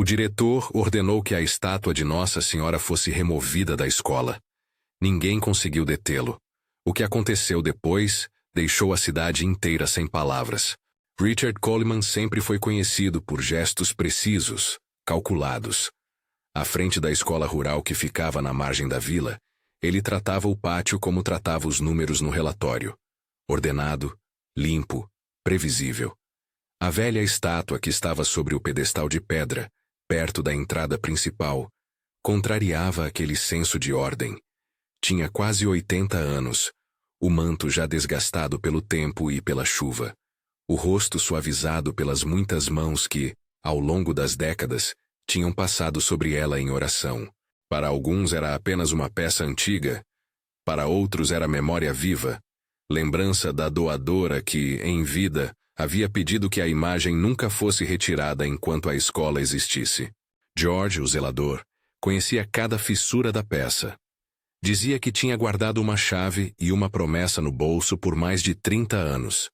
O diretor ordenou que a estátua de Nossa Senhora fosse removida da escola. Ninguém conseguiu detê-lo. O que aconteceu depois deixou a cidade inteira sem palavras. Richard Coleman sempre foi conhecido por gestos precisos, calculados. À frente da escola rural que ficava na margem da vila, ele tratava o pátio como tratava os números no relatório. Ordenado, limpo, previsível. A velha estátua que estava sobre o pedestal de pedra, perto da entrada principal, contrariava aquele senso de ordem. Tinha quase 80 anos, o manto já desgastado pelo tempo e pela chuva, o rosto suavizado pelas muitas mãos que, ao longo das décadas, tinham passado sobre ela em oração. Para alguns era apenas uma peça antiga, para outros era memória viva, lembrança da doadora que, em vida, havia pedido que a imagem nunca fosse retirada enquanto a escola existisse. George, o zelador, conhecia cada fissura da peça. Dizia que tinha guardado uma chave e uma promessa no bolso por mais de 30 anos.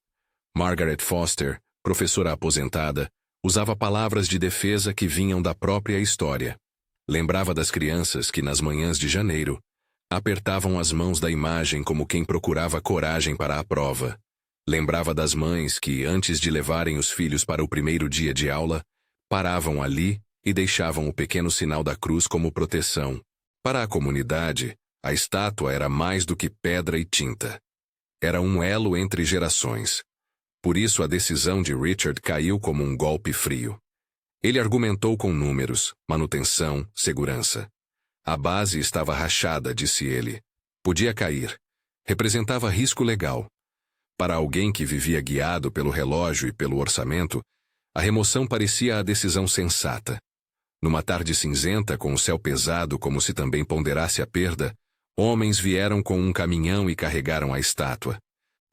Margaret Foster, professora aposentada, usava palavras de defesa que vinham da própria história. Lembrava das crianças que, nas manhãs de janeiro, apertavam as mãos da imagem como quem procurava coragem para a prova. Lembrava das mães que, antes de levarem os filhos para o primeiro dia de aula, paravam ali e deixavam o pequeno sinal da cruz como proteção. Para a comunidade, a estátua era mais do que pedra e tinta. Era um elo entre gerações. Por isso a decisão de Richard caiu como um golpe frio. Ele argumentou com números, manutenção, segurança. A base estava rachada, disse ele. Podia cair. Representava risco legal. Para alguém que vivia guiado pelo relógio e pelo orçamento, a remoção parecia a decisão sensata. Numa tarde cinzenta, com o céu pesado como se também ponderasse a perda, homens vieram com um caminhão e carregaram a estátua.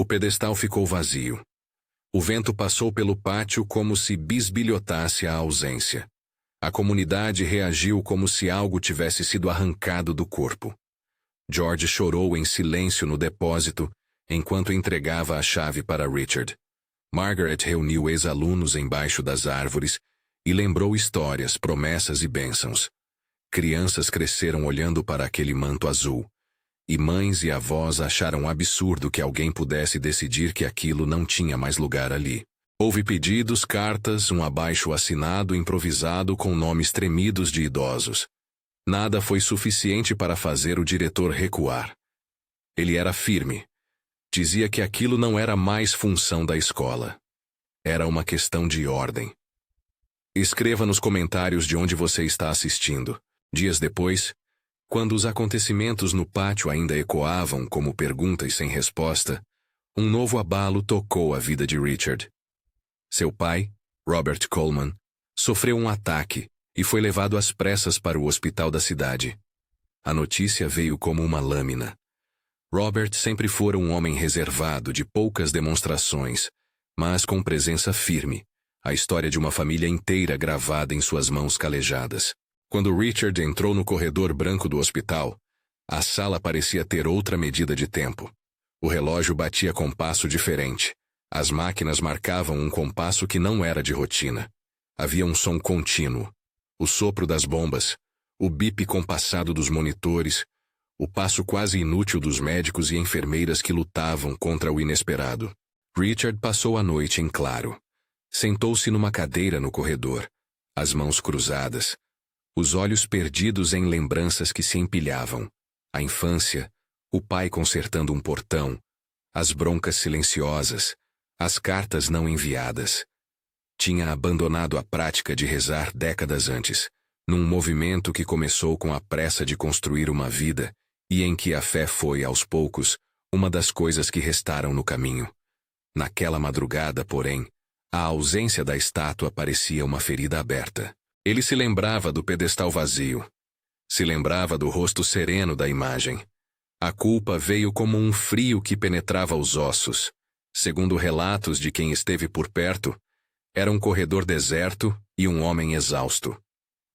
O pedestal ficou vazio. O vento passou pelo pátio como se bisbilhotasse a ausência. A comunidade reagiu como se algo tivesse sido arrancado do corpo. George chorou em silêncio no depósito, enquanto entregava a chave para Richard. Margaret reuniu ex-alunos embaixo das árvores e lembrou histórias, promessas e bênçãos. Crianças cresceram olhando para aquele manto azul, e mães e avós acharam absurdo que alguém pudesse decidir que aquilo não tinha mais lugar ali. Houve pedidos, cartas, um abaixo-assinado improvisado com nomes tremidos de idosos. Nada foi suficiente para fazer o diretor recuar. Ele era firme. Dizia que aquilo não era mais função da escola. Era uma questão de ordem. Escreva nos comentários de onde você está assistindo. Dias depois, quando os acontecimentos no pátio ainda ecoavam como perguntas sem resposta, um novo abalo tocou a vida de Richard. Seu pai, Robert Coleman, sofreu um ataque e foi levado às pressas para o hospital da cidade. A notícia veio como uma lâmina. Robert sempre fora um homem reservado, de poucas demonstrações, mas com presença firme, a história de uma família inteira gravada em suas mãos calejadas. Quando Richard entrou no corredor branco do hospital, a sala parecia ter outra medida de tempo. O relógio batia compasso diferente. As máquinas marcavam um compasso que não era de rotina. Havia um som contínuo. O sopro das bombas, o bip compassado dos monitores, o passo quase inútil dos médicos e enfermeiras que lutavam contra o inesperado. Richard passou a noite em claro. Sentou-se numa cadeira no corredor, as mãos cruzadas, os olhos perdidos em lembranças que se empilhavam. A infância, o pai consertando um portão, as broncas silenciosas, as cartas não enviadas. Tinha abandonado a prática de rezar décadas antes, num movimento que começou com a pressa de construir uma vida e em que a fé foi, aos poucos, uma das coisas que restaram no caminho. Naquela madrugada, porém, a ausência da estátua parecia uma ferida aberta. Ele se lembrava do pedestal vazio. Se lembrava do rosto sereno da imagem. A culpa veio como um frio que penetrava os ossos. Segundo relatos de quem esteve por perto, era um corredor deserto e um homem exausto.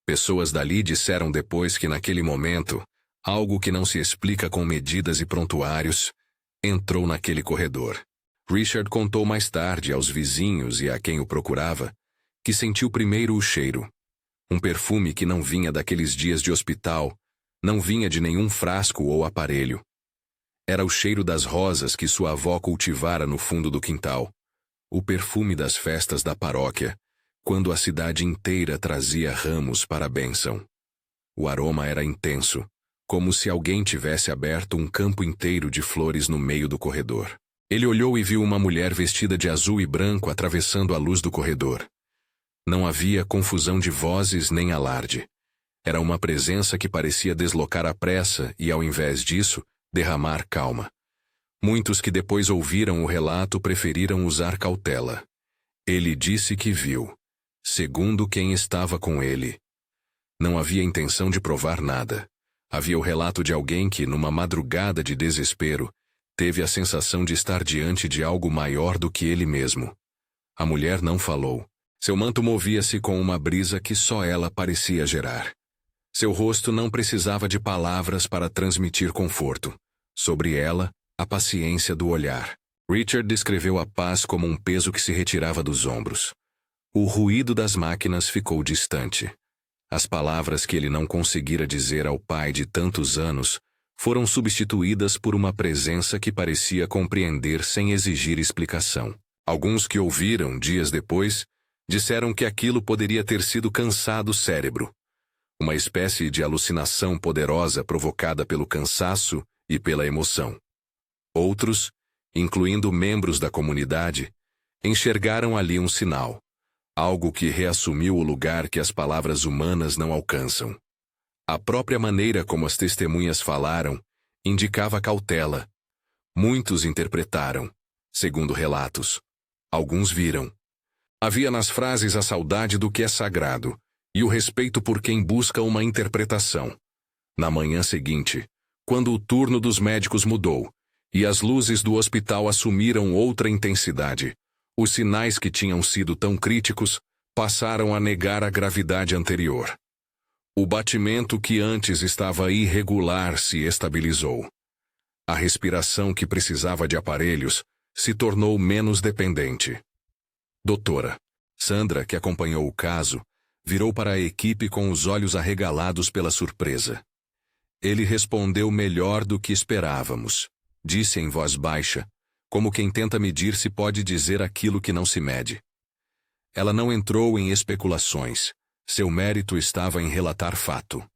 Pessoas dali disseram depois que naquele momento, algo que não se explica com medidas e prontuários, entrou naquele corredor. Richard contou mais tarde aos vizinhos e a quem o procurava, que sentiu primeiro o cheiro. Um perfume que não vinha daqueles dias de hospital, não vinha de nenhum frasco ou aparelho. Era o cheiro das rosas que sua avó cultivara no fundo do quintal. O perfume das festas da paróquia, quando a cidade inteira trazia ramos para a bênção. O aroma era intenso, como se alguém tivesse aberto um campo inteiro de flores no meio do corredor. Ele olhou e viu uma mulher vestida de azul e branco atravessando a luz do corredor. Não havia confusão de vozes nem alarde. Era uma presença que parecia deslocar a pressa e, ao invés disso, derramar calma. Muitos que depois ouviram o relato preferiram usar cautela. Ele disse que viu, segundo quem estava com ele. Não havia intenção de provar nada. Havia o relato de alguém que, numa madrugada de desespero, teve a sensação de estar diante de algo maior do que ele mesmo. A mulher não falou. Seu manto movia-se com uma brisa que só ela parecia gerar. Seu rosto não precisava de palavras para transmitir conforto. Sobre ela, a paciência do olhar. Richard descreveu a paz como um peso que se retirava dos ombros. O ruído das máquinas ficou distante. As palavras que ele não conseguira dizer ao pai de tantos anos foram substituídas por uma presença que parecia compreender sem exigir explicação. Alguns que ouviram, dias depois, disseram que aquilo poderia ter sido cansado cérebro. Uma espécie de alucinação poderosa provocada pelo cansaço e pela emoção. Outros, incluindo membros da comunidade, enxergaram ali um sinal. Algo que reassumiu o lugar que as palavras humanas não alcançam. A própria maneira como as testemunhas falaram indicava cautela. Muitos interpretaram, segundo relatos. Alguns viram. Havia nas frases a saudade do que é sagrado e o respeito por quem busca uma interpretação. Na manhã seguinte, quando o turno dos médicos mudou e as luzes do hospital assumiram outra intensidade, os sinais que tinham sido tão críticos passaram a negar a gravidade anterior. O batimento que antes estava irregular se estabilizou. A respiração que precisava de aparelhos se tornou menos dependente. Doutora Sandra, que acompanhou o caso, virou para a equipe com os olhos arregalados pela surpresa. Ele respondeu melhor do que esperávamos, disse em voz baixa, como quem tenta medir se pode dizer aquilo que não se mede. Ela não entrou em especulações. Seu mérito estava em relatar fato.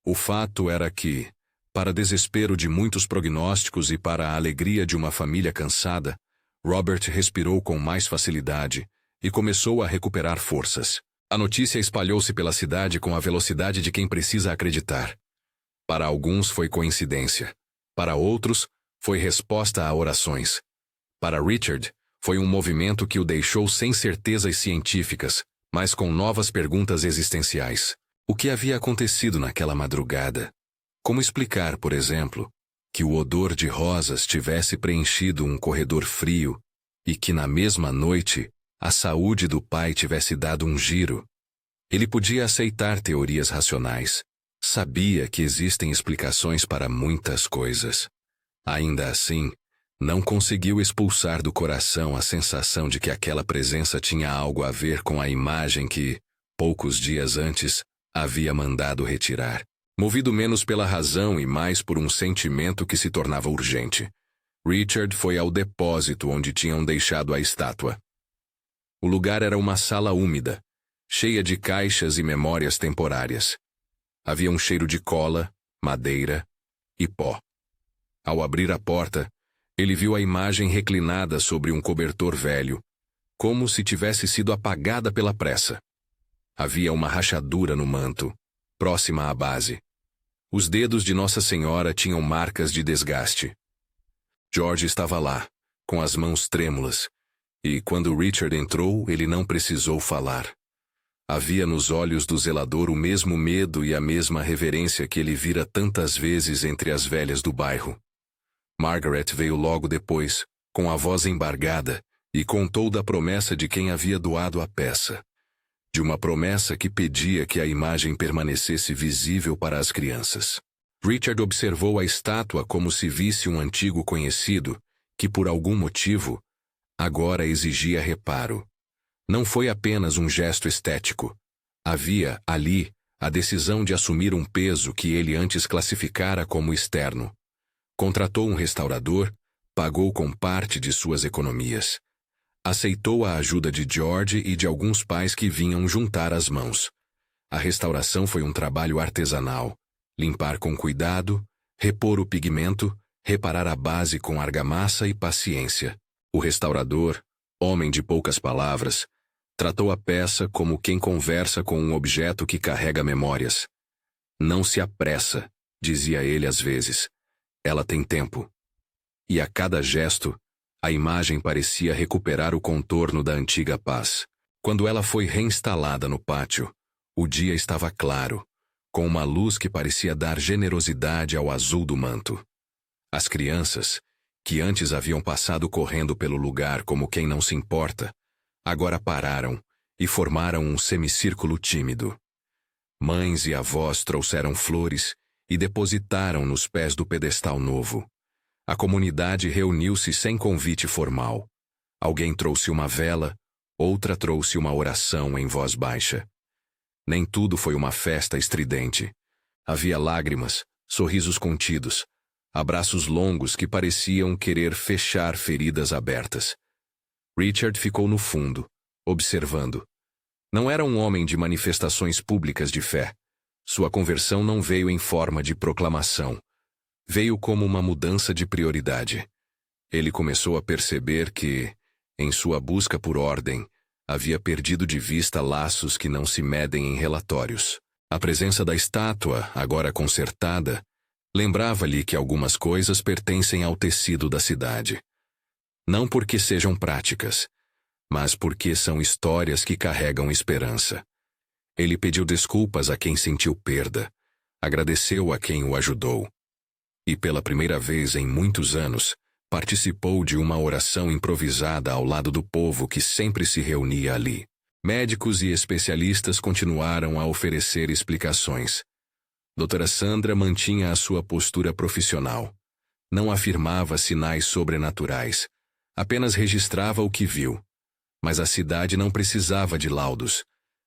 O fato era que, para desespero de muitos prognósticos e para a alegria de uma família cansada, Robert respirou com mais facilidade e começou a recuperar forças. A notícia espalhou-se pela cidade com a velocidade de quem precisa acreditar. Para alguns foi coincidência. Para outros, foi resposta a orações. Para Richard, foi um movimento que o deixou sem certezas científicas, mas com novas perguntas existenciais. O que havia acontecido naquela madrugada? Como explicar, por exemplo, que o odor de rosas tivesse preenchido um corredor frio e que na mesma noite a saúde do pai tivesse dado um giro? Ele podia aceitar teorias racionais. Sabia que existem explicações para muitas coisas. Ainda assim, não conseguiu expulsar do coração a sensação de que aquela presença tinha algo a ver com a imagem que, poucos dias antes, havia mandado retirar. Movido menos pela razão e mais por um sentimento que se tornava urgente, Richard foi ao depósito onde tinham deixado a estátua. O lugar era uma sala úmida, cheia de caixas e memórias temporárias. Havia um cheiro de cola, madeira e pó. Ao abrir a porta, ele viu a imagem reclinada sobre um cobertor velho, como se tivesse sido apagada pela pressa. Havia uma rachadura no manto, próxima à base. Os dedos de Nossa Senhora tinham marcas de desgaste. George estava lá, com as mãos trêmulas, e quando Richard entrou, ele não precisou falar. Havia nos olhos do zelador o mesmo medo e a mesma reverência que ele vira tantas vezes entre as velhas do bairro. Margaret veio logo depois, com a voz embargada, e contou da promessa de quem havia doado a peça. De uma promessa que pedia que a imagem permanecesse visível para as crianças. Richard observou a estátua como se visse um antigo conhecido, que por algum motivo, agora exigia reparo. Não foi apenas um gesto estético. Havia, ali, a decisão de assumir um peso que ele antes classificara como externo. Contratou um restaurador, pagou com parte de suas economias. Aceitou a ajuda de George e de alguns pais que vinham juntar as mãos. A restauração foi um trabalho artesanal. Limpar com cuidado, repor o pigmento, reparar a base com argamassa e paciência. O restaurador, homem de poucas palavras, tratou a peça como quem conversa com um objeto que carrega memórias. Não se apressa, dizia ele às vezes. Ela tem tempo. E a cada gesto, a imagem parecia recuperar o contorno da antiga paz. Quando ela foi reinstalada no pátio, o dia estava claro, com uma luz que parecia dar generosidade ao azul do manto. As crianças, que antes haviam passado correndo pelo lugar como quem não se importa, agora pararam e formaram um semicírculo tímido. Mães e avós trouxeram flores e depositaram nos pés do pedestal novo. A comunidade reuniu-se sem convite formal. Alguém trouxe uma vela, outra trouxe uma oração em voz baixa. Nem tudo foi uma festa estridente. Havia lágrimas, sorrisos contidos, abraços longos que pareciam querer fechar feridas abertas. Richard ficou no fundo, observando. Não era um homem de manifestações públicas de fé. Sua conversão não veio em forma de proclamação. Veio como uma mudança de prioridade. Ele começou a perceber que, em sua busca por ordem, havia perdido de vista laços que não se medem em relatórios. A presença da estátua, agora consertada, lembrava-lhe que algumas coisas pertencem ao tecido da cidade. Não porque sejam práticas, mas porque são histórias que carregam esperança. Ele pediu desculpas a quem sentiu perda, agradeceu a quem o ajudou. E pela primeira vez em muitos anos, participou de uma oração improvisada ao lado do povo que sempre se reunia ali. Médicos e especialistas continuaram a oferecer explicações. Doutora Sandra mantinha a sua postura profissional. Não afirmava sinais sobrenaturais, apenas registrava o que viu. Mas a cidade não precisava de laudos.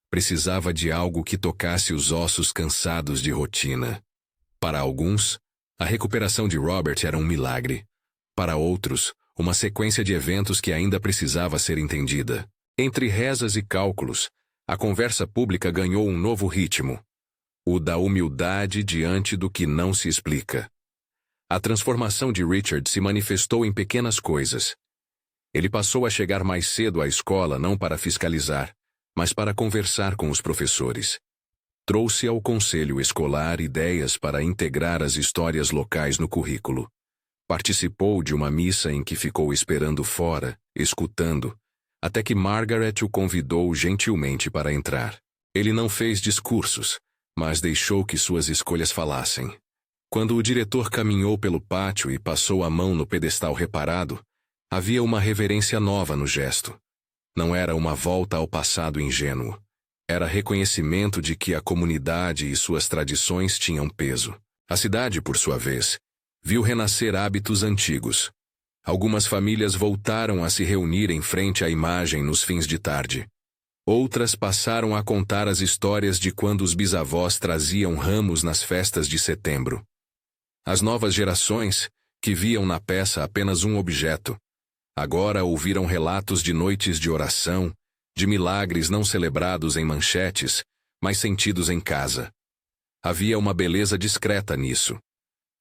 Precisava de algo que tocasse os ossos cansados de rotina. Para alguns, a recuperação de Robert era um milagre. Para outros, uma sequência de eventos que ainda precisava ser entendida. Entre rezas e cálculos, a conversa pública ganhou um novo ritmo. O da humildade diante do que não se explica. A transformação de Richard se manifestou em pequenas coisas. Ele passou a chegar mais cedo à escola não para fiscalizar, mas para conversar com os professores. Trouxe ao conselho escolar ideias para integrar as histórias locais no currículo. Participou de uma missa em que ficou esperando fora, escutando, até que Margaret o convidou gentilmente para entrar. Ele não fez discursos, mas deixou que suas escolhas falassem. Quando o diretor caminhou pelo pátio e passou a mão no pedestal reparado, havia uma reverência nova no gesto. Não era uma volta ao passado ingênuo. Era reconhecimento de que a comunidade e suas tradições tinham peso. A cidade, por sua vez, viu renascer hábitos antigos. Algumas famílias voltaram a se reunir em frente à imagem nos fins de tarde. Outras passaram a contar as histórias de quando os bisavós traziam ramos nas festas de setembro. As novas gerações, que viam na peça apenas um objeto, agora ouviram relatos de noites de oração, de milagres não celebrados em manchetes, mas sentidos em casa. Havia uma beleza discreta nisso.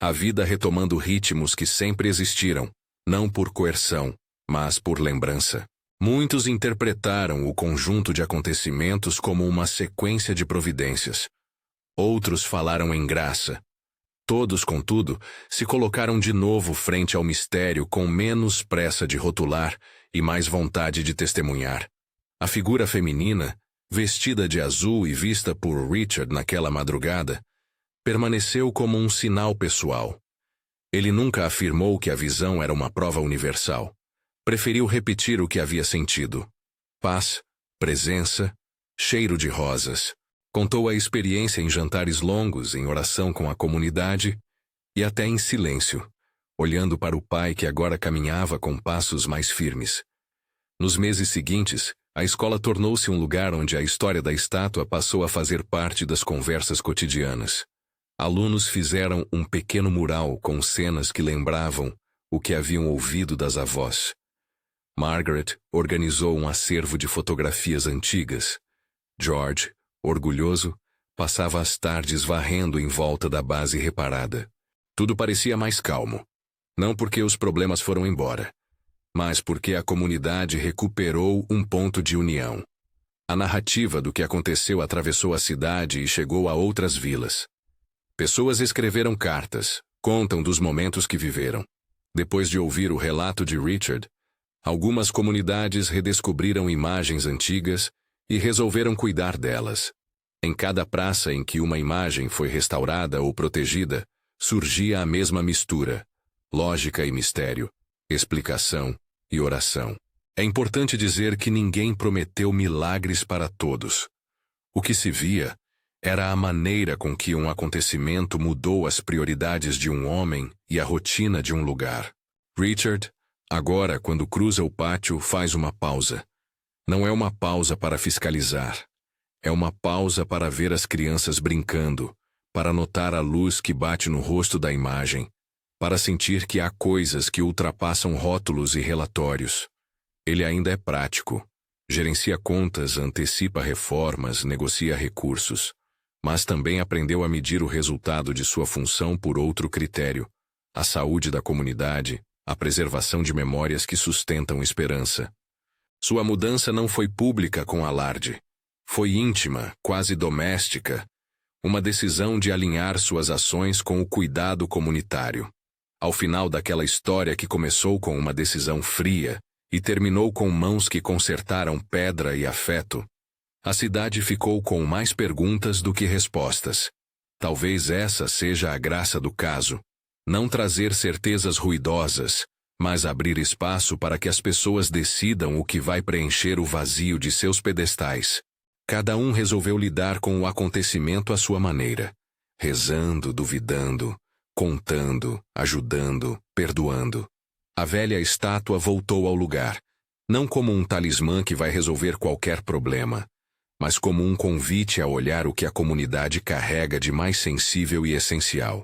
A vida retomando ritmos que sempre existiram, não por coerção, mas por lembrança. Muitos interpretaram o conjunto de acontecimentos como uma sequência de providências. Outros falaram em graça. Todos, contudo, se colocaram de novo frente ao mistério com menos pressa de rotular e mais vontade de testemunhar. A figura feminina, vestida de azul e vista por Richard naquela madrugada, permaneceu como um sinal pessoal. Ele nunca afirmou que a visão era uma prova universal. Preferiu repetir o que havia sentido. Paz, presença, cheiro de rosas. Contou a experiência em jantares longos, em oração com a comunidade e até em silêncio, olhando para o pai que agora caminhava com passos mais firmes. Nos meses seguintes, A escola tornou-se um lugar onde a história da estátua passou a fazer parte das conversas cotidianas. Alunos fizeram um pequeno mural com cenas que lembravam o que haviam ouvido das avós. Margaret organizou um acervo de fotografias antigas. George, orgulhoso, passava as tardes varrendo em volta da base reparada. Tudo parecia mais calmo. Não porque os problemas foram embora, mas porque a comunidade recuperou um ponto de união. A narrativa do que aconteceu atravessou a cidade e chegou a outras vilas. Pessoas escreveram cartas, contam dos momentos que viveram. Depois de ouvir o relato de Richard, algumas comunidades redescobriram imagens antigas e resolveram cuidar delas. Em cada praça em que uma imagem foi restaurada ou protegida, surgia a mesma mistura: lógica e mistério, explicação e oração. É importante dizer que ninguém prometeu milagres para todos. O que se via era a maneira com que um acontecimento mudou as prioridades de um homem e a rotina de um lugar. Richard, agora, quando cruza o pátio, faz uma pausa. Não é uma pausa para fiscalizar. É uma pausa para ver as crianças brincando, para notar a luz que bate no rosto da imagem, para sentir que há coisas que ultrapassam rótulos e relatórios. Ele ainda é prático. Gerencia contas, antecipa reformas, negocia recursos. Mas também aprendeu a medir o resultado de sua função por outro critério: a saúde da comunidade, a preservação de memórias que sustentam esperança. Sua mudança não foi pública com alarde. Foi íntima, quase doméstica, uma decisão de alinhar suas ações com o cuidado comunitário. Ao final daquela história que começou com uma decisão fria e terminou com mãos que consertaram pedra e afeto, a cidade ficou com mais perguntas do que respostas. Talvez essa seja a graça do caso: não trazer certezas ruidosas, mas abrir espaço para que as pessoas decidam o que vai preencher o vazio de seus pedestais. Cada um resolveu lidar com o acontecimento à sua maneira, rezando, duvidando, contando, ajudando, perdoando. A velha estátua voltou ao lugar, não como um talismã que vai resolver qualquer problema, mas como um convite a olhar o que a comunidade carrega de mais sensível e essencial.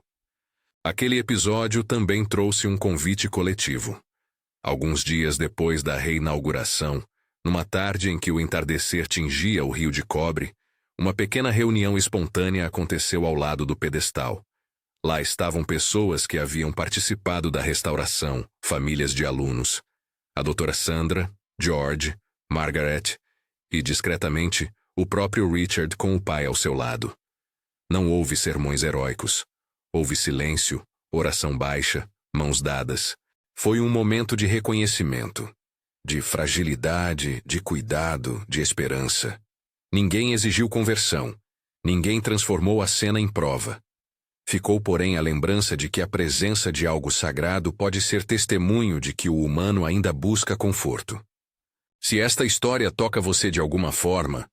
Aquele episódio também trouxe um convite coletivo. Alguns dias depois da reinauguração, numa tarde em que o entardecer tingia o rio de cobre, uma pequena reunião espontânea aconteceu ao lado do pedestal. Lá estavam pessoas que haviam participado da restauração, famílias de alunos. A doutora Sandra, George, Margaret e, discretamente, o próprio Richard com o pai ao seu lado. Não houve sermões heróicos. Houve silêncio, oração baixa, mãos dadas. Foi um momento de reconhecimento, de fragilidade, de cuidado, de esperança. Ninguém exigiu conversão. Ninguém transformou a cena em prova. Ficou, porém, a lembrança de que a presença de algo sagrado pode ser testemunho de que o humano ainda busca conforto. Se esta história toca você de alguma forma,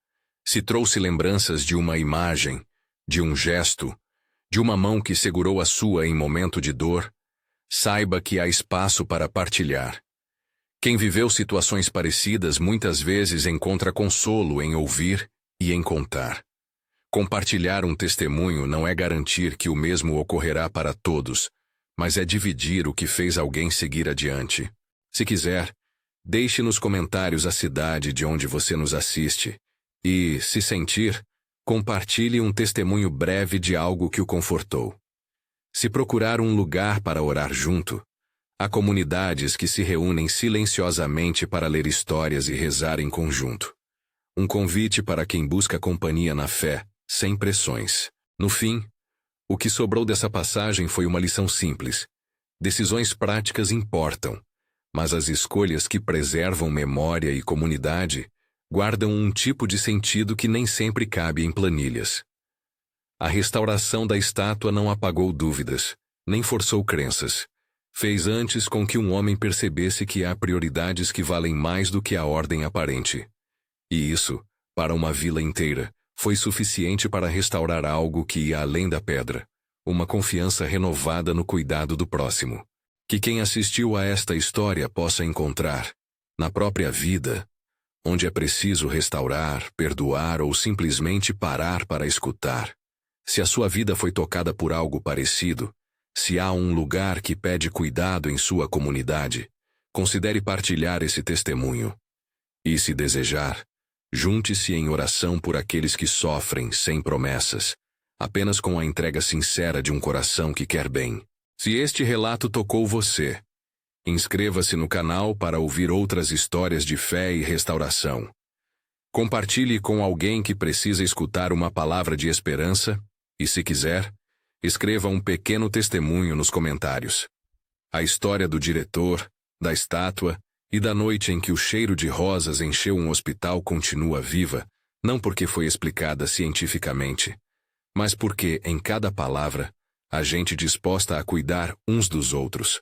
se trouxe lembranças de uma imagem, de um gesto, de uma mão que segurou a sua em momento de dor, saiba que há espaço para partilhar. Quem viveu situações parecidas muitas vezes encontra consolo em ouvir e em contar. Compartilhar um testemunho não é garantir que o mesmo ocorrerá para todos, mas é dividir o que fez alguém seguir adiante. Se quiser, deixe nos comentários a cidade de onde você nos assiste e, se sentir, compartilhe um testemunho breve de algo que o confortou. Se procurar um lugar para orar junto, há comunidades que se reúnem silenciosamente para ler histórias e rezar em conjunto. Um convite para quem busca companhia na fé, sem pressões. No fim, o que sobrou dessa passagem foi uma lição simples. Decisões práticas importam, mas as escolhas que preservam memória e comunidade guardam um tipo de sentido que nem sempre cabe em planilhas. A restauração da estátua não apagou dúvidas, nem forçou crenças. Fez antes com que um homem percebesse que há prioridades que valem mais do que a ordem aparente. E isso, para uma vila inteira, foi suficiente para restaurar algo que ia além da pedra, uma confiança renovada no cuidado do próximo. Que quem assistiu a esta história possa encontrar, na própria vida, onde é preciso restaurar, perdoar ou simplesmente parar para escutar. Se a sua vida foi tocada por algo parecido, se há um lugar que pede cuidado em sua comunidade, considere partilhar esse testemunho. E, se desejar, junte-se em oração por aqueles que sofrem sem promessas, apenas com a entrega sincera de um coração que quer bem. Se este relato tocou você, inscreva-se no canal para ouvir outras histórias de fé e restauração. Compartilhe com alguém que precisa escutar uma palavra de esperança e, se quiser, escreva um pequeno testemunho nos comentários. A história do diretor, da estátua e da noite em que o cheiro de rosas encheu um hospital continua viva, não porque foi explicada cientificamente, mas porque, em cada palavra, há gente disposta a cuidar uns dos outros.